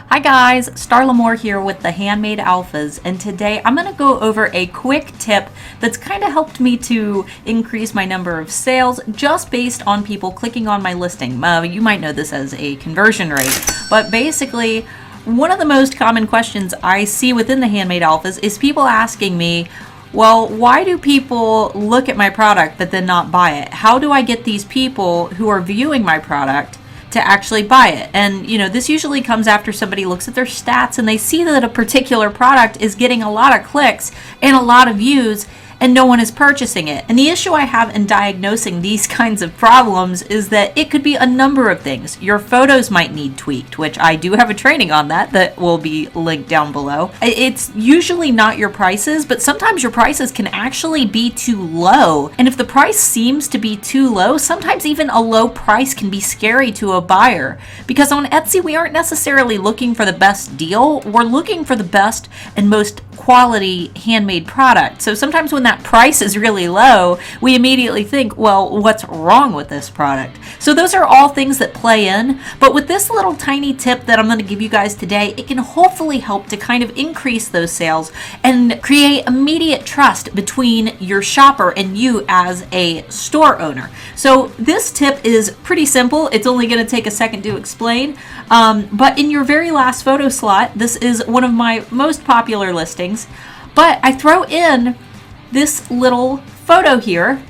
Hi guys, Starla Moore here with the Handmade Alphas, and today I'm going to go over a quick tip that's kind of helped me to increase my number of sales just based on people clicking on my listing. You might know this as a conversion rate, but basically one of the most common questions I see within the Handmade Alphas is people asking me, well, why do people look at my product but then not buy it? How do I get these people who are viewing my product to actually buy it? And this usually comes after somebody looks at their stats and they see that a particular product is getting a lot of clicks and a lot of views and no one is purchasing it. And the issue I have in diagnosing these kinds of problems is that it could be a number of things. Your photos might need tweaked, which I do have a training on that will be linked down below. It's usually not your prices, but sometimes your prices can actually be too low. And if the price seems to be too low, sometimes even a low price can be scary to a buyer. Because on Etsy, we aren't necessarily looking for the best deal. We're looking for the best and most quality handmade product. So sometimes when that price is really low, we immediately think, well, what's wrong with this product? So those are all things that play in. But with this little tiny tip that I'm going to give you guys today, it can hopefully help to kind of increase those sales and create immediate trust between your shopper and you as a store owner. So this tip is pretty simple. It's only going to take a second to explain. But in your very last photo slot, this is one of my most popular listings. But I throw in this little photo here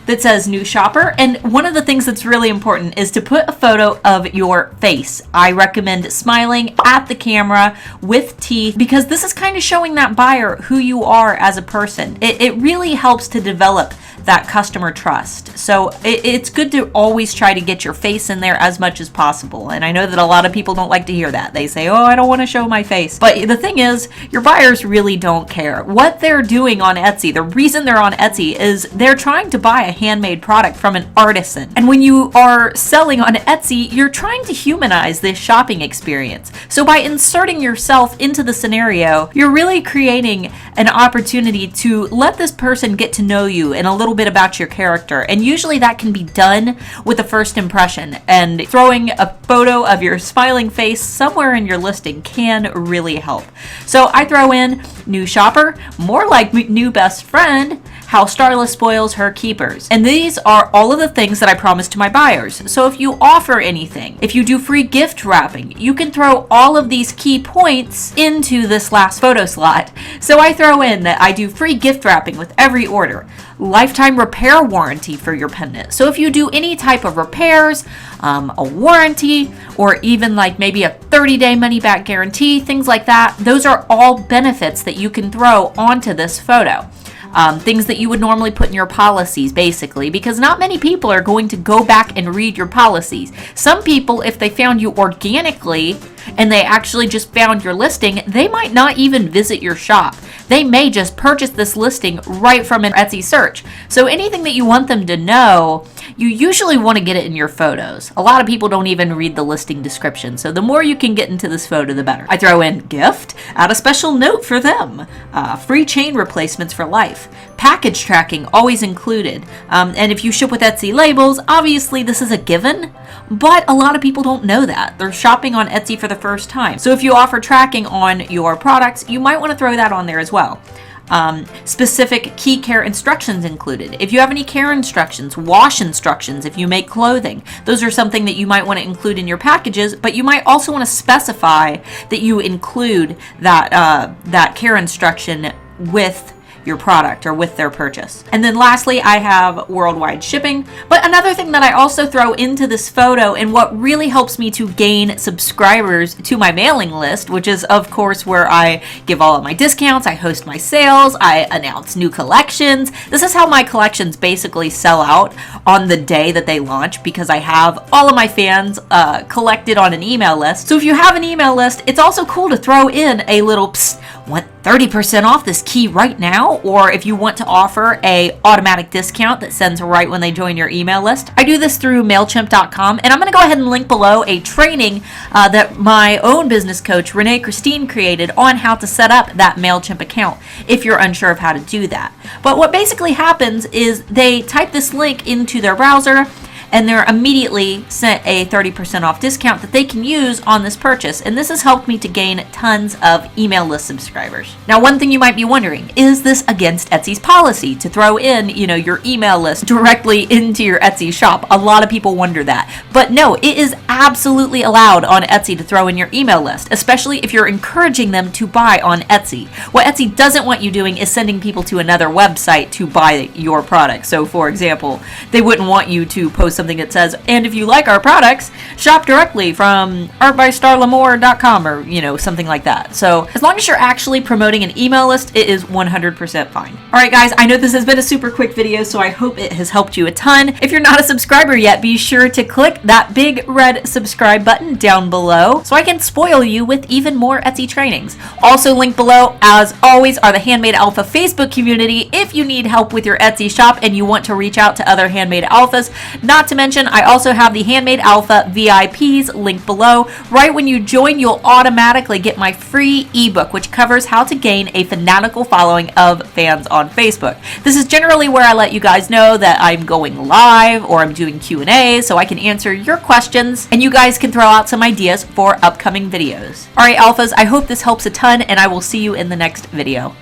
that says new shopper. And one of the things that's really important is to put a photo of your face. I recommend smiling at the camera with teeth because this is kind of showing that buyer who you are as a person. It really helps to develop that customer trust. So it's good to always try to get your face in there as much as possible. And I know that a lot of people don't like to hear that. They say, oh, I don't want to show my face. But the thing is, your buyers really don't care. What they're doing on Etsy, the reason they're on Etsy is they're trying to buy a handmade product from an artisan. And when you are selling on Etsy, you're trying to humanize this shopping experience. So by inserting yourself into the scenario, you're really creating an opportunity to let this person get to know you and a little bit about your character. And usually that can be done with a first impression, and throwing a photo of your smiling face somewhere in your listing can really help. So I throw in new shopper, more like new best friend, how Starla spoils her keepers. And these are all of the things that I promise to my buyers. So if you offer anything, if you do free gift wrapping, you can throw all of these key points into this last photo slot. So I throw in that I do free gift wrapping with every order, lifetime repair warranty for your pendant. So if you do any type of repairs, a warranty, or even like maybe a 30-day money back guarantee, things like that, those are all benefits that you can throw onto this photo. Things that you would normally put in your policies, basically, because not many people are going to go back and read your policies. Some people, if they found you organically and they actually just found your listing, they might not even visit your shop. They may just purchase this listing right from an Etsy search. So anything that you want them to know, you usually want to get it in your photos. A lot of people don't even read the listing description, so the more you can get into this photo, the better. I throw in gift, add a special note for them, free chain replacements for life, package tracking always included, and if you ship with Etsy labels, obviously this is a given, but a lot of people don't know that. They're shopping on Etsy for the first time. So if you offer tracking on your products, you might want to throw that on there as well. Specific key care instructions included. If you have any care instructions, wash instructions, if you make clothing, those are something that you might want to include in your packages, but you might also want to specify that you include that care instruction with your product or with their purchase. And then lastly, I have worldwide shipping. But another thing that I also throw into this photo, and what really helps me to gain subscribers to my mailing list, which is of course where I give all of my discounts, I host my sales, I announce new collections. This is how my collections basically sell out on the day that they launch, because I have all of my fans collected on an email list. So if you have an email list, it's also cool to throw in a little psst, want 30% off this key right now, or if you want to offer a automatic discount that sends right when they join your email list. I do this through MailChimp.com, and I'm going to go ahead and link below a training that my own business coach, Renee Christine, created on how to set up that MailChimp account if you're unsure of how to do that. But what basically happens is they type this link into their browser, and they're immediately sent a 30% off discount that they can use on this purchase. And this has helped me to gain tons of email list subscribers. Now, one thing you might be wondering, is this against Etsy's policy to throw in, your email list directly into your Etsy shop? A lot of people wonder that. But no, it is absolutely allowed on Etsy to throw in your email list, especially if you're encouraging them to buy on Etsy. What Etsy doesn't want you doing is sending people to another website to buy your product. So for example, they wouldn't want you to post something that says, and if you like our products, shop directly from artbystarlamore.com or, something like that. So as long as you're actually promoting an email list, it is 100% fine. All right, guys, I know this has been a super quick video, so I hope it has helped you a ton. If you're not a subscriber yet, be sure to click that big red subscribe button down below so I can spoil you with even more Etsy trainings. Also linked below, as always, are the Handmade Alpha Facebook community if you need help with your Etsy shop and you want to reach out to other Handmade Alphas. Not to mention, I also have the Handmade Alpha VIPs linked below. Right when you join, you'll automatically get my free ebook, which covers how to gain a fanatical following of fans on Facebook. This is generally where I let you guys know that I'm going live or I'm doing Q&A so I can answer your questions and you guys can throw out some ideas for upcoming videos. All right, Alphas, I hope this helps a ton and I will see you in the next video.